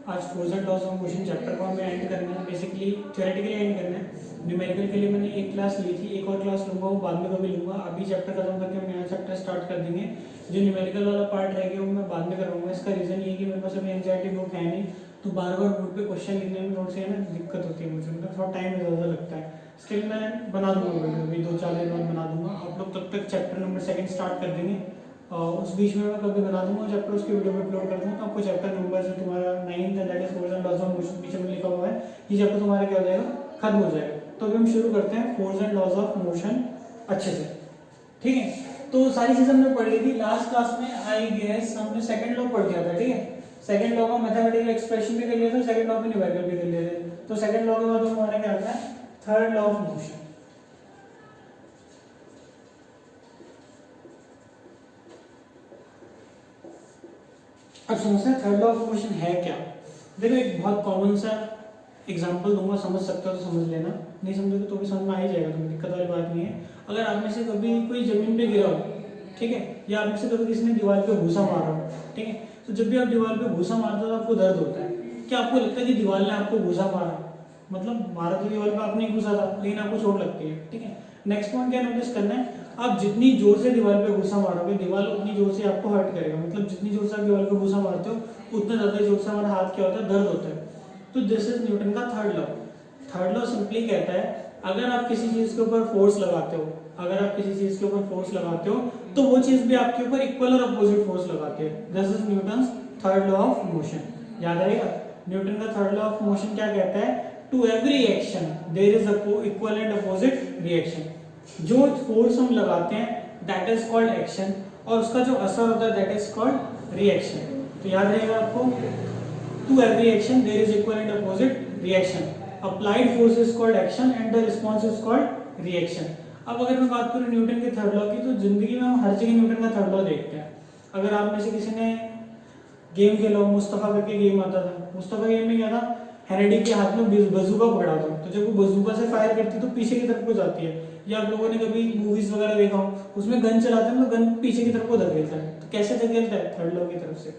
आज force and laws of motion chapter को हमें एंड करना है, बेसिकली थ्योरेटिकली एंड करना है। न्यूमेरिकल के लिए मैंने एक क्लास ली थी, एक और क्लास लूंगा, वो बाद में कभी लूंगा। अभी चैप्टर खत्म करके हम नया चैप्टर स्टार्ट कर देंगे। जो न्यूमेरिकल वाला पार्ट रह गया वो मैं बाद में करवाऊंगा। इसका रीजन ये है कि मेरे पास अभी एनसीईआरटी बुक है नहीं, तो बार बार बोर्ड पे क्वेश्चन लिखने में थोड़ी सी है ना दिक्कत होती है मुझे, मतलब थोड़ा टाइम ज़्यादा लगता है। इसके लिए मैं बना दूंगा वीडियो, अभी 2-4 दिन बाद बना दूंगा। आप लोग तब तक चैप्टर नंबर 2 स्टार्ट कर देंगे, उस बीच में मैं कभी बना दूंगा चैप्टर, उसकी वीडियो में अपलोड कर दूंगा। तो आपको चैप्टर नंबर जो तुम्हारा 9 that is force and laws of motion पीछे में लिखा हुआ है, ये चैप्टर तुम्हारा क्या हो जाएगा, खत्म हो जाएगा। तो अभी हम शुरू करते हैं force and laws of motion अच्छे से, ठीक है। तो सारी चीजें हमने पढ़ ली थी लास्ट क्लास में। आई गेस हमने सेकंड लॉ पढ़ दिया था, ठीक है। सेकंड लॉ का मैथमेटिकल एक्सप्रेशन भी कर लिया था, सेकंड लॉ पे न्यूमेरिकल भी कर लिए थे। तो सेकंड लॉ के बाद हमारा क्या आता है, थर्ड लॉ ऑफ मोशन। अब समझते हैं थर्ड लॉ ऑफ मोशन है क्या। देखो एक बहुत कॉमन सा एग्जांपल दूंगा, समझ सकते हो तो समझ लेना, नहीं समझोगे तो भी समझ में आ ही जाएगा, तुम्हें दिक्कत वाली बात नहीं है। अगर आप में से कभी कोई जमीन पे गिरा हो, ठीक है, या आप में से कभी किसी ने दीवार पे घूसा मारा हो, ठीक है, तो जब भी आप दीवार पे घूसा मारते हो तो आपको दर्द होता है। क्या आपको लगता है कि दीवार ने आपको घूसा मारा, मतलब मारा तो दीवार पे आपने घुसा था, लेकिन आपको चोट लगती है, ठीक है। नेक्स्ट पॉइंट क्या नोटिस करना है, आप जितनी जोर से दीवार पे घुसा मारोगे, दीवार उतनी जोर से आपको हर्ट करेगा। मतलब जितनी जोर से आप दीवार पे घुसा मारते हो उतना ज्यादा जोर से हमारा हाथ क्या होता है, दर्द होता है। तो दिस इज न्यूटन का third law. Third law simply कहता है अगर आप किसी चीज के ऊपर फोर्स लगाते हो, अगर आप किसी चीज के ऊपर फोर्स लगाते हो तो वो चीज भी आपके ऊपर इक्वल और अपोजिट फोर्स लगाती है। This is Newton's third law of motion. याद रहेगा, न्यूटन का थर्ड लॉ ऑफ मोशन क्या कहता है, to every action there is equal and opposite reaction. जो फोर्स हम लगाते हैं दैट इज कॉल्ड एक्शन, और उसका जो असर होता है दैट इज कॉल्ड रिएक्शन। तो याद रहेगा आपको, to every action there is equal and opposite reaction. Applied force is called action and the response is called reaction. अब अगर मैं बात करूं न्यूटन के थर्ड लॉ की, तो जिंदगी में हम हर जगह न्यूटन का थर्ड लॉ देखते हैं। अगर आप में से किसी ने गेम खेला, मुस्तफा करके गेम आता था, मुस्तफा गेम में क्या था, हेनेडी के हाथ में बजूका पकड़ा था, तो जब वो बजूका से फायर करती तो पीछे की तरफ को जाती है। या आप लोगों ने कभी मूवीज वगैरह देखा हो, उसमें गन चलाते हैं तो गन पीछे की तरफ को धकेलता है। तो कैसे धकेलता है, थर्ड लॉ की तरफ से।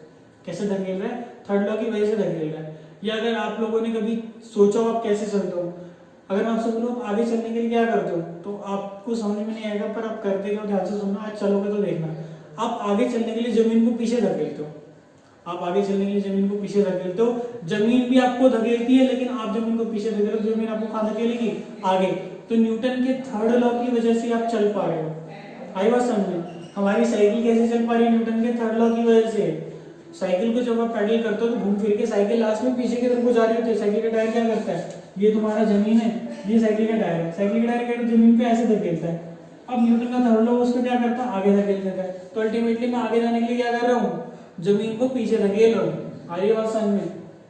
कैसे धकेल रहा है, थर्ड लॉ की वजह से धकेल रहा है। या अगर आप लोगों ने कभी सोचा हो आप कैसे चलते हो, अगर मैं आपसे बोलूं आगे चलने के लिए क्या करते हो, तो आपको समझ में नहीं आएगा, पर आप करते हो, ध्यान से सुनना, आज चलोगे तो देखना। आप आगे चलने के लिए जमीन को पीछे धकेलते हो, आप आगे चलने के लिए जमीन को पीछे धकेलते हो, जमीन भी आपको धकेलती है, लेकिन आप जमीन को पीछे धकेलो तो जमीन आपको कहां धकेलेगी, आगे। तो न्यूटन के थर्ड लॉ की वजह से आप चल पा रहे हो। आई बात समझ में, हमारी साइकिल कैसे चल पा रही है, न्यूटन के थर्ड लॉ की वजह से। साइकिल को जब आप पैडल करते हो तो घूम फिर के साइकिल लास्ट में पीछे की तरफ को जा रही होती है। साइकिल का टायर क्या करता है, ये तुम्हारा जमीन है, ये साइकिल का टायर है, साइकिल का टायर जमीन पे ऐसे धकेलता है। अब न्यूटन का थर्ड लॉ उसको क्या करता है, आगे धकेल देता है। तो अल्टीमेटली मैं आगे जाने के लिए क्या कर रहा हूँ, जमीन को पीछे धकेल रहा हूँ। आ रही बात समझ में,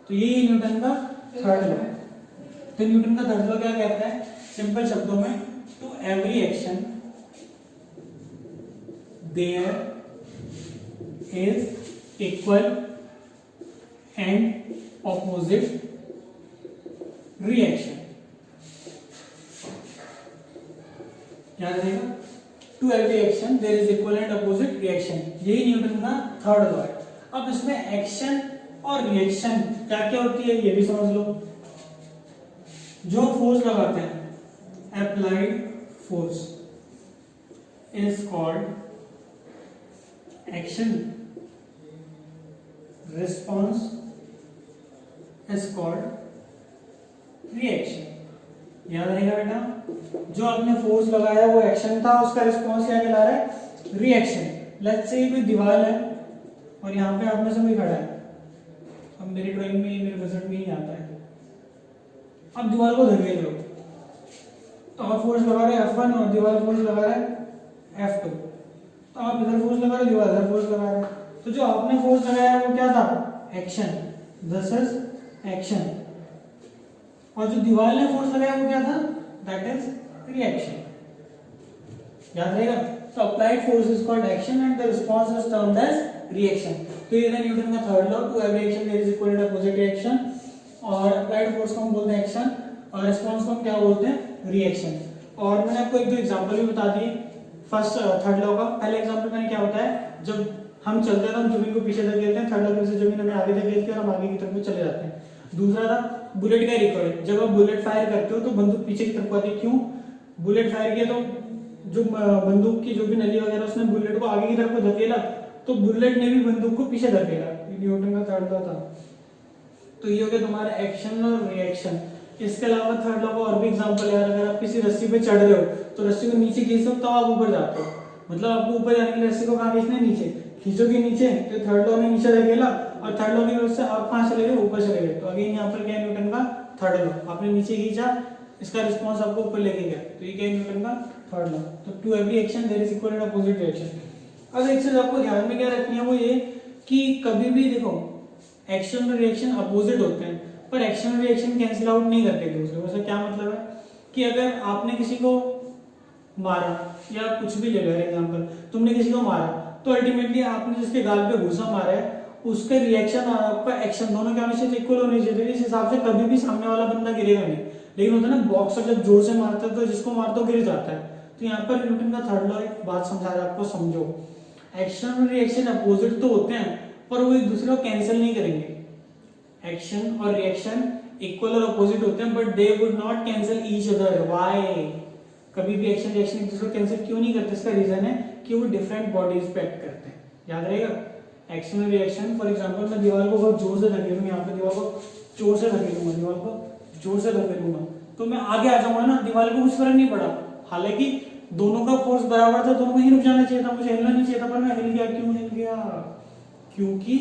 तो यही न्यूटन का थर्ड लॉ। तो न्यूटन का थर्ड लॉ क्या कहता है, सिंपल शब्दों में, to every action there is equal and opposite reaction. याद रहेगा, to every action there is equal and opposite reaction, यही न्यूटन का थर्ड लॉ है। अब इसमें एक्शन और रिएक्शन क्या क्या होती है ये भी समझ लो। जो फोर्स लगाते हैं, applied force is called action, response is called reaction. याद रहेगा बेटा, जो आपने फोर्स लगाया वो एक्शन था, उसका रिस्पॉन्स क्या कहला रहा है, रिएक्शन। लेट्स से कोई दीवार है और यहाँ पे आप में से कोई खड़ा है, अब मेरी ड्राइंग में, मेरे बजट में ही आता है। अब दीवार को धकेल रहे हो, तो आप फोर्स लगा रहे हैं F1 और दीवार फोर्स लगा रहा है F2। तो आप इधर फोर्स लगा रहे हो, दीवार इधर फोर्स लगा रहे हैं। तो जो आपने फोर्स लगाया वो क्या था, एक्शन, दिस इज एक्शन। और जो दीवार ने फोर्स लगाया वो क्या था, दैट इज रिएक्शन। याद रहेगा, तो applied force is called action and the response is termed as reaction. तो ये था न्यूटन का third law, to every action there is equal and opposite reaction. और अप्लाइड फोर्स को हम बोलते हैं एक्शन और रिस्पांस को हम क्या बोलते हैं, रिएक्शन। और मैंने आपको एक दो एग्जांपल भी बता दिए फर्स्ट थर्ड लॉ का। पहले एग्जांपल मैंने क्या बताया, जब हम चलते हैं तो हम जमीन को पीछे धकेलते हैं, थर्ड लॉ की वजह से जमीन हमें आगे धकेलती है और हम आगे की तरफ चले जाते हैं। दूसरा था बुलेट का रिकॉइल, जब आप बुलेट फायर करते हो तो बंदूक पीछे की तरफ आती है। क्यों? बुलेट फायर किया तो जो बंदूक की जो भी नली वगैरह उसने बुलेट को आगे की तरफ धकेला, तो बुलेट ने भी बंदूक को पीछे धकेला। न्यूटन का थर्ड लॉ था। तो ये हो गया तुम्हारा एक्शन और रिएक्शन। इसके अलावा थर्ड लॉ का और भी एग्जांपल है, अगर आप किसी रस्सी पे चढ़ रहे हो तो रस्सी को नीचे खींचो तो आप ऊपर जाते हो, मतलब आपको ऊपर जाने की रस्सी को कहाँ खींचना है? नीचे खींचोगे नीचे, तो थर्ड लॉ ने नीचे धकेला और थर्ड लॉ की वजह से आप कहाँ चले गए? ऊपर चले गए। तो अगेन यहाँ पर क्या है? न्यूटन का थर्ड लॉ। आपने नीचे खींचा, इसका रिस्पॉन्स आपको ऊपर लेके गया, तो ये क्या है? न्यूटन का थर्ड लॉ। तो to every action there is equal and opposite reaction. अब एक चीज आपको ध्यान में क्या रखनी है, वो ये कि कभी भी देखो एक्शन और रिएक्शन अपोजिट होते हैं, पर एक्शन और रिएक्शन कैंसिल आउट नहीं करते एक दूसरे को। ऐसा क्या मतलब है कि अगर आपने किसी को मारा या कुछ भी ले लो एग्जांपल, तुमने किसी को मारा तो अल्टीमेटली आपने जिसके गाल पे घूसा मारा है उसके रिएक्शन और आपका एक्शन दोनों क्या होने चाहिए? इक्वल होने चाहिए। इस हिसाब से कभी भी सामने वाला बंदा गिरेगा नहीं। लेकिन होता है ना बॉक्सर जब जोर से मारता है तो जिसको मारता है गिर जाता है। तो यहाँ पर न्यूटन का थर्ड लॉ एक बात समझा रहा है आपको, समझो। एक्शन और रिएक्शन अपोजिट तो होते हैं पर वो एक दूसरे को कैंसिल नहीं करेंगे। एक्शन और रिएक्शन इक्वल और अपोजिट होते हैं but they would not cancel each other. Why? कभी भी एक्शन रिएक्शन एक दूसरे को कैंसिल क्यों नहीं करते? इसका रीजन है कि वो डिफरेंट बॉडीज पे एक्ट करते हैं। याद रहेगा? एक्शन और रिएक्शन, फॉर एग्जांपल मैं दीवार को बहुत जोर से धकेलूंगा, यहाँ पे दीवार को जोर से धकेलूंगा, दीवार को जोर से धकेलूंगा तो मैं आगे आ जाऊंगा ना, दीवार को कुछ फर्क नहीं पड़ा। हालांकि दोनों का फोर्स बराबर था, दोनों को ही रुक जाना चाहिए था, मुझे हिलना नहीं चाहिए था, पर मैं हिल गया। क्यों हिल गया? क्योंकि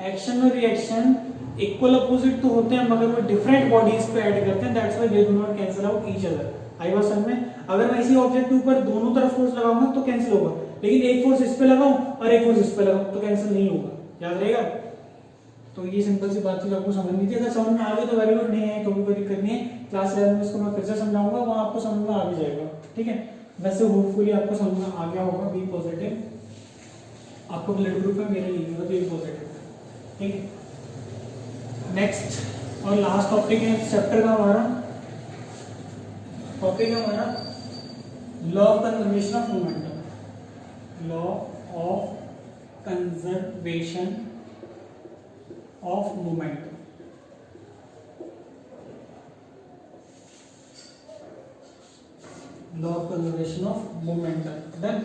एक्शन और रिएक्शन इक्वल अपोजिट तो होते हैं मगर वो डिफरेंट बॉडीज पे ऐड करते हैं, that's why they do not cancel out each other. आई बात समझ में? अगर मैं इसी ऑब्जेक्ट के ऊपर दोनों तरफ फोर्स लगाऊंगा तो कैंसिल होगा, लेकिन एक फोर्स इस पे लगाऊं और एक फोर्स इस पे लगाऊं तो कैंसिल नहीं होगा। याद रहेगा? तो ये सिंपल सी बात थी जो आपको समझनी थी। अगर समझ में आ गई तो वेरी गुड, नहीं है तो भी कोई दिक्कत नहीं है। क्लास 11 में इसको मैं फिर से समझाऊंगा, वहां आपको समझ में आ भी जाएगा। ठीक है? वैसे होपफुली आपको समझ में आ गया होगा। बी पॉजिटिव, आपको ब्लड ग्रुप है, मेरे लिए बी पॉजिटिव। ठीक है? नेक्स्ट और लास्ट टॉपिक है चैप्टर का हमारा, टॉपिक है हमारा law of conservation of momentum. Law of conservation of momentum. Law of conservation of momentum. Then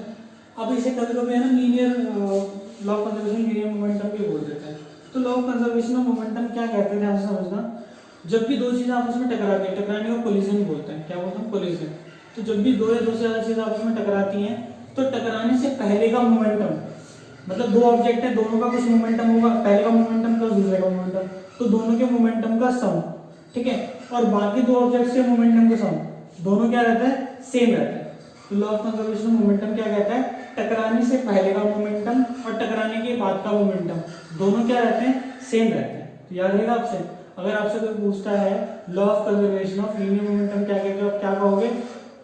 अब इसे कभी कभी है ना linear law of conservation linear momentum भी बोल देते हैं। तो law of conservation of momentum क्या कहते हैं, ध्यान से समझना। जब भी दो चीजें आपस में टकराती हैं, टकराने को कोलिजन बोलते हैं। क्या बोलते हैं? कोलिजन। तो जब भी दो या दो से ज्यादा चीजें आपस में टकराती हैं तो टकराने से पहले का मोमेंटम, मतलब दो ऑब्जेक्ट है, दोनों का कुछ मोमेंटम होगा, पहले का मोमेंटम प्लस दूसरे का मोमेंटम, तो दोनों के मोमेंटम का सम। ठीक है? और बाकी दो ऑब्जेक्ट्स के मोमेंटम का सम, दोनों क्या रहता है? सेम रहता है। तो law of conservation of momentum क्या कहता है? टकराने से पहले का मोमेंटम और टकराने के बाद का मोमेंटम दोनों क्या रहते हैं? सेम रहते हैं। तो याद रहेगा आपसे, अगर आपसे कोई पूछता है law of conservation of linear momentum क्या कहते हो, आप क्या कहोगे?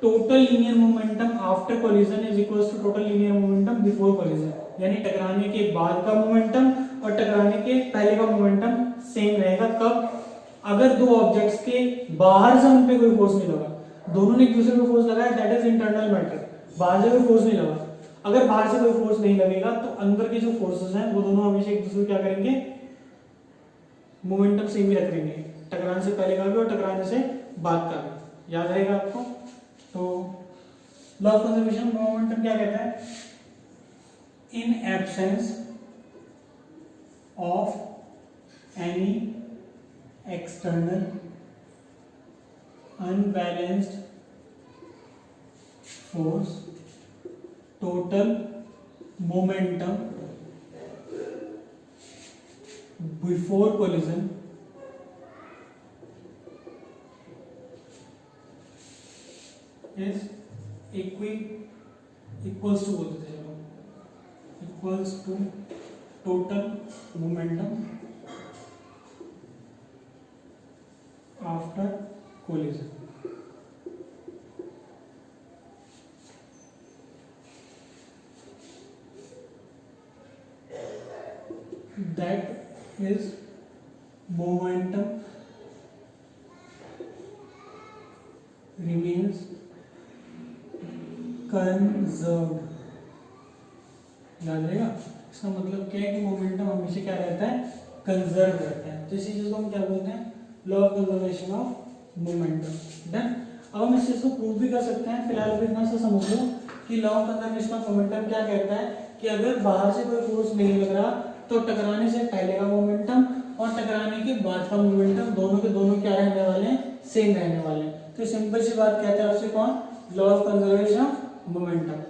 Total linear momentum after collision is equals to total linear momentum before collision. यानी टकराने के बाद का मोमेंटम और टकराने के पहले का मोमेंटम सेम रहेगा। कब? अगर दो ऑब्जेक्ट्स के बाहर से उन पे कोई फोर्स नहीं लगा, दोनों ने एक दूसरे पे फोर्स लगाया, दैट इज इंटरनल मैटर, बाहर से कोई फोर्स नहीं लगा। अगर बाहर से कोई फोर्स नहीं लगेगा तो अंदर के जो फोर्सेस हैं वो दोनों हमेशा एक दूसरे को क्या करेंगे? मोमेंटम सेम ही रखेंगे, टकराने से पहले का भी और टकराने से बाद का भी। याद रहेगा आपको? तो law of conservation of momentum क्या कहता है? In absence of any external unbalanced force, total momentum before collision is equals to बोलते थे, equals to total momentum after collision. That is momentum remains conserved याद रहेगा। इसका मतलब क्या है कि मोमेंटम हमेशा क्या रहता है, कंजर्व रहता है। तो इसी चीज को हम क्या बोलते हैं, law of conservation of momentum. Done. अब हम इस चीज को प्रूव भी कर सकते हैं। फिलहाल अभी इतना सा समझ लो कि law of conservation of momentum क्या कहता है कि अगर बाहर से कोई फोर्स नहीं लग रहा तो टकराने से पहले का मोमेंटम और टकराने के बाद का मोमेंटम दोनों के दोनों क्या रहने वाले हैं, सेम रहने वाले हैं। तो सिंपल सी बात कहता है उससे कौन, law of conservation of momentum.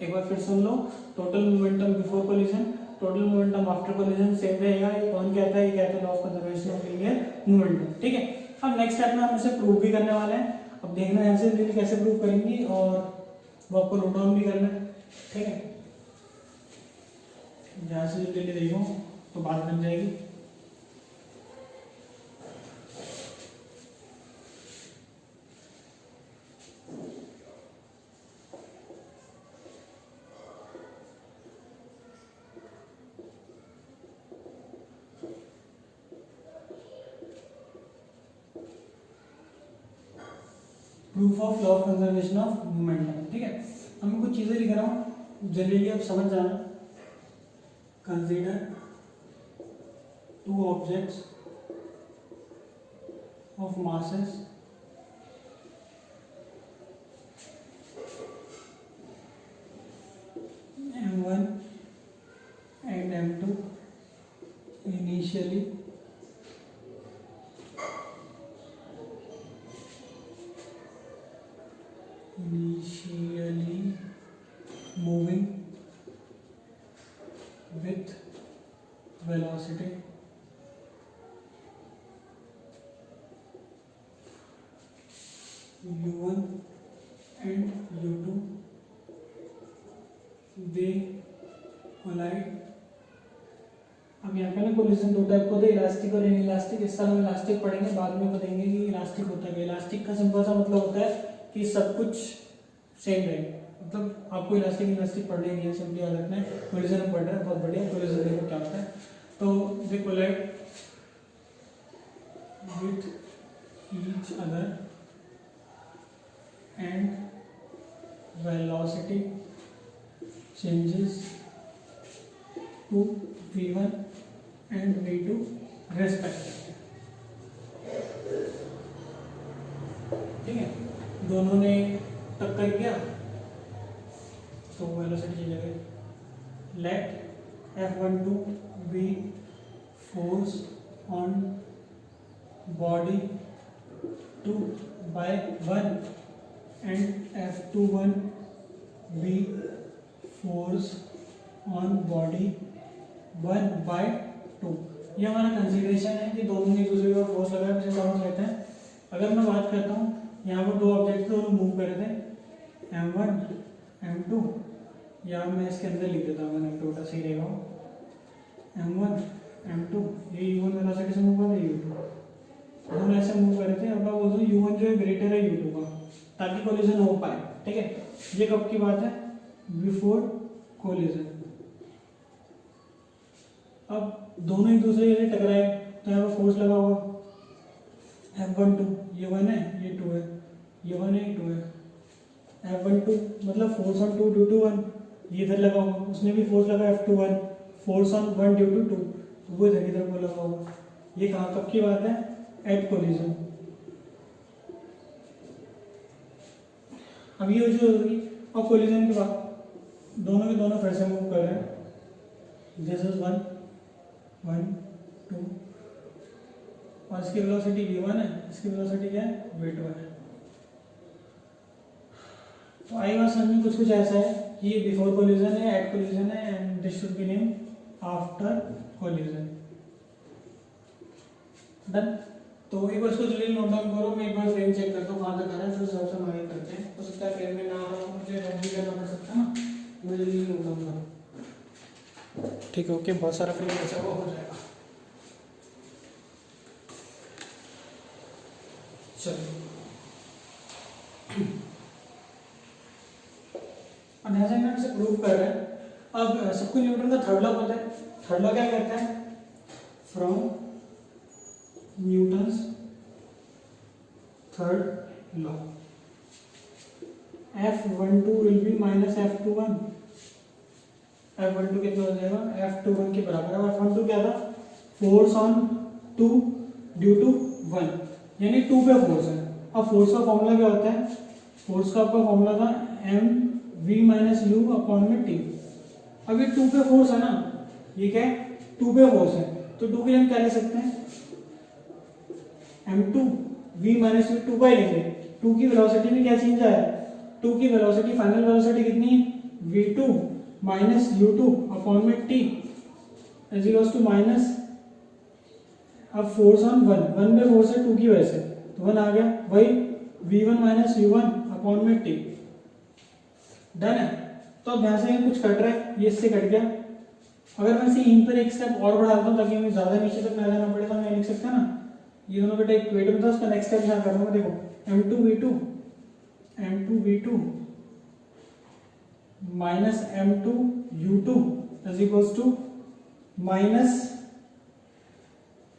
एक बार फिर सुन लो, total momentum before collision, total momentum after collision same रहेगा। ये कौन कहता है, ये कहता है law of conservation of linear momentum. ठीक है। अब नेक्स्ट स्टेप में हम इसे प्रूव भी करने वाले हैं। अब देखना है ऐसे कैसे प्रूव करेंगे और वो आपको नोट डाउन भी करना है। ठीक है, जहाँ से जल्दी देखो तो बात बन जाएगी। Proof of law of conservation of momentum. ठीक है, अब मैं कुछ चीजें लिख रहा हूँ, जनरली आप समझ जाना। Consider two objects of masses m1 and m2 initially moving with velocity u1 and u2, they collide। अब यहाँ पे ना कोलिजन दो टाइप को थे, इलास्टिक और इनइलास्टिक। इस साल हम इलास्टिक पढ़ेंगे, बाद में पढ़ेंगे कि इलास्टिक होता है। इलास्टिक का सिंपल सा मतलब होता है कि सब कुछ सेम रहेगा, मतलब आपको इलास्टिक इलास्टिक पढ़ना ही नहीं है, सिंपली याद रखना है। कोलिजन हम पढ़ रहे हैं, बहुत बढ़िया। कोलिजन देखो क्या होता है, तो they collide with each other and velocity changes to v1 and v2 respectively. ठीक है, दोनों ने टक्कर किया तो वेलोसिटी चेंज हो गई। Let F12 be force on body 2 by 1 and F21 be force on body 1 by 2। ये हमारा कंसीडरेशन है कि दोनों ने एक दूसरे को फोर्स लगाया, उसे समझ लेते हैं। अगर मैं बात करता हूँ, यहाँ पर दो ऑब्जेक्ट दोनों मूव कर रहे थे, m1 m2, या मैं इसके अंदर लिख देता हूँ m2 सही रहेगा। m1 m2, ये u1 वेलोसिटी से मूव कर रहे हैं, u2 दोनों ऐसे मूव कर रहे थे। अब मैं बोल दूँ u1 जो है ग्रेटर है u2 का, ताकि कोलिजन हो पाए। ठीक है, ये कब की बात है, बिफोर कोलिजन। अब दोनों एक दूसरे से टकराए तो यहाँ पर फोर्स लगा हुआ, F12 ये 1 है, ये 2 है, ये 1 है, ये 2 है। F12 मतलब फोर्स ऑन 2 ड्यू टू 1, ये इधर लगा हुआ, उसने भी फोर्स लगा F21 force on 1 due to 2, तो वो इधर को लगा हुआ। ये कहाँ कब की बात है, एट कोलिजन। अब ये जो होगी, और कोलिजन के बाद दोनों के दोनों फिर से मूव कर रहे हैं। दिस इज 1 1 2, और इसकी वेलोसिटी v1 है, इसकी वेलोसिटी क्या है, v2 है। तो आई बात समझ में कुछ ऐसा है कि ये बिफोर कोलिजन है, एट कोलिजन है, and this should be name after collision. Done. तो एक बार इसको जल्दी नोट डाउन करो, मैं एक बार फ्रेम चेक करता हूँ कहाँ तक आ रहा है, फिर सबसे हम आगे करते हैं। हो सकता है फ्रेम में ना आ रहा हो, मुझे रब भी करना पड़ सकता है ना, मैं जल्दी नोट डाउन करो। ठीक है, ओके, बहुत सारा फ्रेम ऐसा हो जाएगा। चलो अब यहाँ से हम इसे प्रूव कर रहे हैं। अब सबको न्यूटन का थर्ड लॉ पता है। थर्ड लॉ क्या कहता है, from Newton's third law F12 will be minus F21 F12 कितना हो जाएगा, F21 के बराबर है। F12 क्या था, फोर्स ऑन 2 ड्यू टू 1, यानी 2 पे फोर्स है। अब फोर्स का फॉर्मूला क्या होता है, फोर्स का आपका फॉर्मूला था mv माइनस यू अपॉन में टी। अब ये 2 पे फोर्स है ना, ये क्या है, 2 पे फोर्स है, तो 2 के लिए हम क्या ले सकते हैं, m2 v माइनस यू 2 का ही लेंगे। 2 की वेलोसिटी में क्या चेंज आया, 2 की वेलोसिटी, फाइनल वेलोसिटी कितनी है, v2 माइनस u2 अपॉन में t is equals to minus, अब फोर्स ऑन 1 में फोर्स है 2 की वजह से, तो 1 आ गया, वही v1 माइनस u1 अपॉन में t। डन है। तो अब यहाँ से कुछ कट रहा है, ये इससे कट गया। अगर मैं इसे इन पर एक स्टेप और बढ़ाता हूँ ताकि हमें ज्यादा नीचे तक ना जाना पड़े, तो मैं लिख सकता ना, ये दोनों बेटा इक्वेटर था, उसका नेक्स्ट स्टेप यहाँ कर रहा हूँ। देखो m2v2 minus m2u2 is equals to minus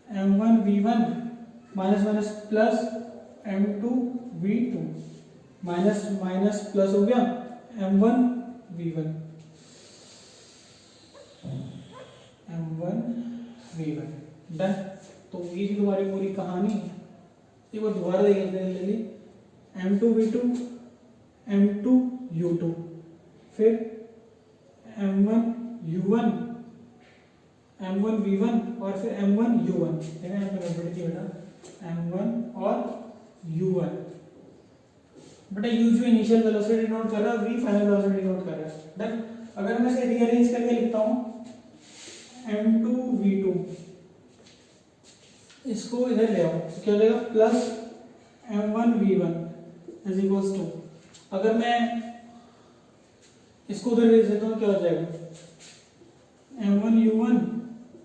m1v1 minus minus plus m2v2 minus minus plus हो गया m1v1 डन। तो ये थी तुम्हारी पूरी कहानी। एक बार दोबारा देख लेते हैं जल्दी, m2v2 m2u2 फिर m1u1 m1v1 और फिर m1u1, देखा यहाँ पे गड़बड़ी थी बेटा, m1 और u1। बेटा u जो इनिशियल वेलोसिटी नोट कर रहा है, v फाइनल वेलोसिटी नोट कर रहा है। डन। अगर मैं इसे रीअरेंज करके लिखता हूँ m2v2, इसको इधर ले आओ तो क्या हो जाएगा, plus m1v1 is equals to, अगर मैं इसको उधर भेज देता हूँ क्या हो जाएगा, m1u1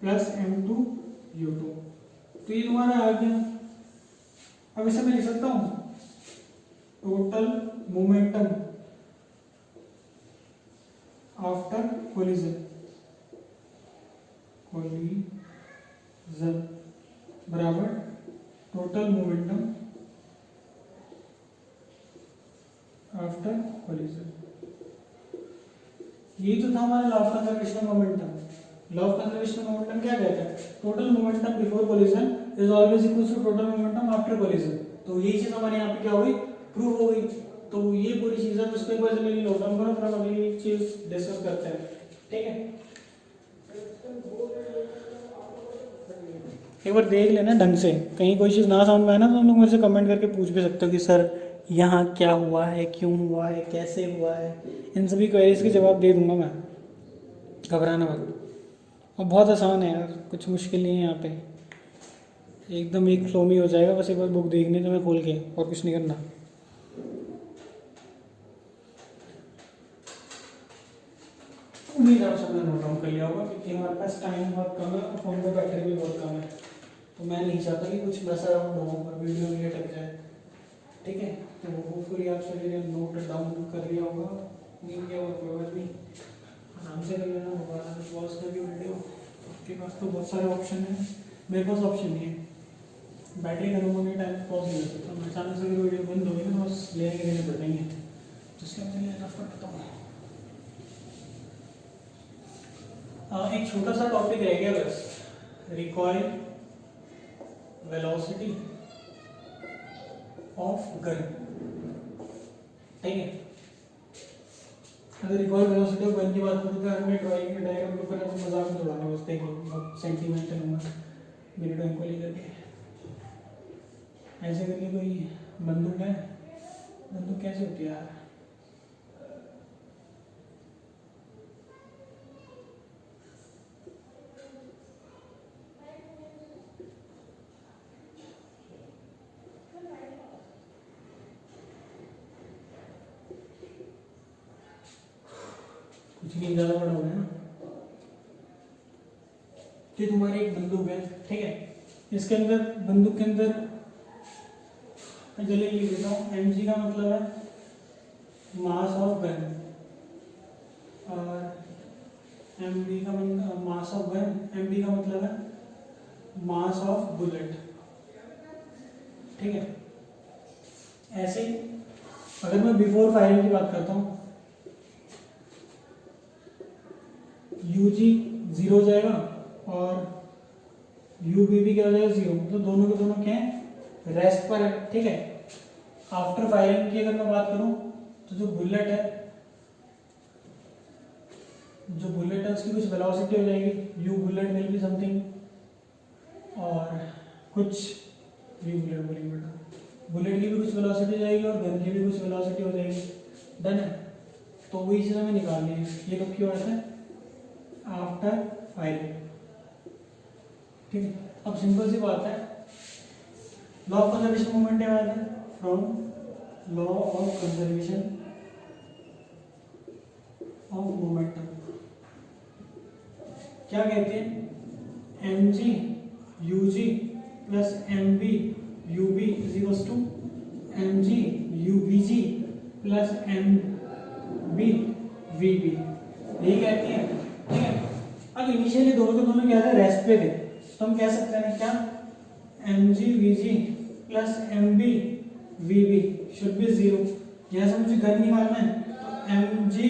प्लस m2u2। तो ये तुम्हारा आ गया। अब इसे मैं लिख सकता हूँ टोटल मोमेंटम आफ्टर कोलिजन बराबर टोटल मोमेंटम आफ्टर कोलिजन। ये तो था हमारा law of conservation of momentum. Law of conservation of momentum क्या कहता है, total momentum before collision is always equal to total momentum after collision. तो ये चीज हमारे यहाँ पे क्या हो गई, प्रूव हो गई। तो ये पूरी चीज है, उसको एक बार जल्दी नोट डाउन करो, फिर हम अगली चीज डिस्कस करते हैं। ठीक है, एक बार देख लेना ढंग से, कहीं कोई चीज़ ना समझ में आए ना तो हम लोग मेरे से कमेंट करके पूछ भी सकते हो कि सर यहाँ क्या हुआ है, क्यों हुआ है, कैसे हुआ है। इन सभी क्वेरीज के जवाब दे दूंगा मैं, घबराना मत। और बहुत आसान है यार, कुछ मुश्किल नहीं है यहाँ पे, एकदम एक फ्लो में हो जाएगा। बस एक बार बुक देखने तो मैं खोल के, और कुछ नहीं करना। उम्मीद आप सबने नोट डाउन कर लिया होगा, क्योंकि हमारे पास टाइम बहुत कम है और फोन में बैटरी भी बहुत कम है, तो मैं नहीं चाहता कि कुछ मैस अराउंड हो और वीडियो में अटक जाए। ठीक है, तो होपफुली आप सभी ने नोट डाउन कर लिया होगा। नहीं किया होगा कोई बात नहीं, आराम से कर लेना, दोबारा पॉज करके वीडियो। आपके पास तो बहुत सारे ऑप्शन हैं, मेरे पास ऑप्शन नहीं है, बैटरी खत्म होने टाइम पॉज नहीं कर सकता मैं। अचानक से वीडियो बंद हो गई ना, बस लेने के देने पड़ेंगे, तो इसलिए मैं लेना पड़ता हूँ। एक छोटा सा टॉपिक रह गया बस, रिकॉइल वेलोसिटी ऑफ गन। ठीक है, अगर रिकॉइल वेलोसिटी ऑफ गन की बात करूँ तो अगर मैं ड्राइंग के डायग्राम के ऊपर तो मजाक में दौड़ाना, बस देखिए बहुत सेंटीमेंटल हूँ मेरी ड्राइंग को लेकर के। ऐसे करके कोई बंदूक है, बंदूक कैसे होती है यार, कुछ नहीं ज़्यादा बड़ा हो गया ना। ये तुम्हारी एक बंदूक है, ठीक है, इसके अंदर, बंदूक के अंदर मैं जल्दी लिख देता हूँ, mg का मतलब है मास ऑफ गन, और mb का मतलब मास ऑफ गन, mb का मतलब है मास ऑफ बुलेट। ठीक है, ऐसे ही अगर मैं बिफोर फायरिंग की बात करता हूँ, यू जी जीरो हो जाएगा और यू बी भी क्या हो जाएगा जीरो, तो दोनों के दोनों क्या है रेस्ट पर है, ठीक है। आफ्टर फायरिंग की अगर मैं बात करूं तो जो बुलेट है उसकी कुछ वेलोसिटी हो जाएगी, you bullet will be something, और कुछ यू बुलेट बोलिए बेटा, बुलेट की भी कुछ वेलोसिटी जाएगी और गन की भी कुछ वेलोसिटी हो जाएगी, डन है। तो वही चीज़ हमें निकालनी है, ये कब की बात है आफ्टर फायरिंग, ठीक है। अब सिंपल सी बात है, लॉ ऑफ कंजर्वेशन मोमेंट है याद है, from law of conservation of momentum क्या कहते हैं, M G U G plus M B U B is equals to M G U B G plus M B V B, यही कहते हैं, ठीक है। अब इनिशियली दोनों के दोनों क्या थे रेस्ट पे थे, तो हम कह सकते हैं क्या M G V G plus M B V B should be zero. यहाँ से मुझे गन निकालना है तो M G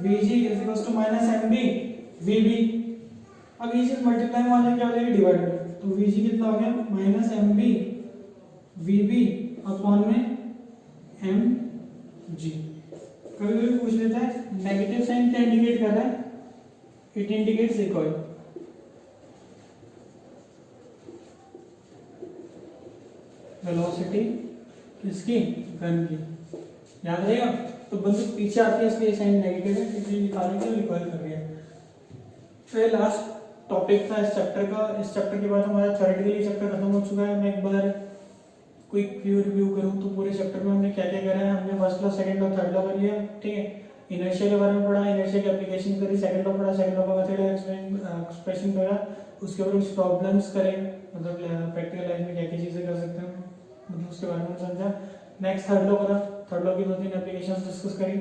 V G is equals to minus M B V B. अब ये चीज मल्टीप्लाई में आ जाए क्या हो जाएगी डिवाइड में, तो वी जी कितना हो गया minus M B V B upon में एम जी। कभी कभी पूछ लेता है नेगेटिव साइन क्या इंडिकेट कर रहा है, इट इंडिकेट्स रिकॉइल, वेलोसिटी किसकी गन की, याद रहेगा। तो बंदूक पीछे आती है इसलिए साइन नेगेटिव है, इसलिए निकालने के लिए रिकॉइल कर रही है। तो ये लास्ट टॉपिक था इस चैप्टर का। इस चैप्टर के बाद हमारा थ्योरेटिकली चैप्टर खत्म हो चुका है। मैं एक बार क्विक व्यू रिव्यू करूं तो पूरे चैप्टर में हमने क्या क्या करा है। हमने first law, second law, third law कर लिया, ठीक है। इनर्शिया के बारे में पढ़ा, इनर्शिया की एप्लीकेशन करी, सेकंड लॉ पढ़ा, सेकंड लॉ का मेथड एक्सप्रेशन करा, उसके ऊपर कुछ प्रॉब्लम्स करे, मतलब प्रैक्टिकल लाइफ में क्या क्या चीजें कर सकते हैं, मतलब उसके बारे में समझा। नेक्स्ट थर्ड लॉ करा, थर्ड लॉ की 2-3 एप्लीकेशंस डिस्कस करी।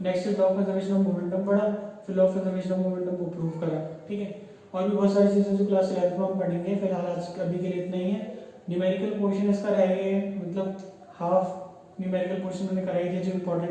Next law of conservation of momentum पढ़ा, फिर law of conservation of momentum को प्रूव करा, ठीक है। और भी बहुत सारी चीजें जो क्लास 11 में हम पढ़ेंगे। फिलहाल आज अभी के लिए इतना ही है। न्यूमेरिकल पोर्शन इसका रहेगा, मतलब हाफ न्यूमेरिकल पोर्शन मैंने कराई थी जो इंपॉर्टेंट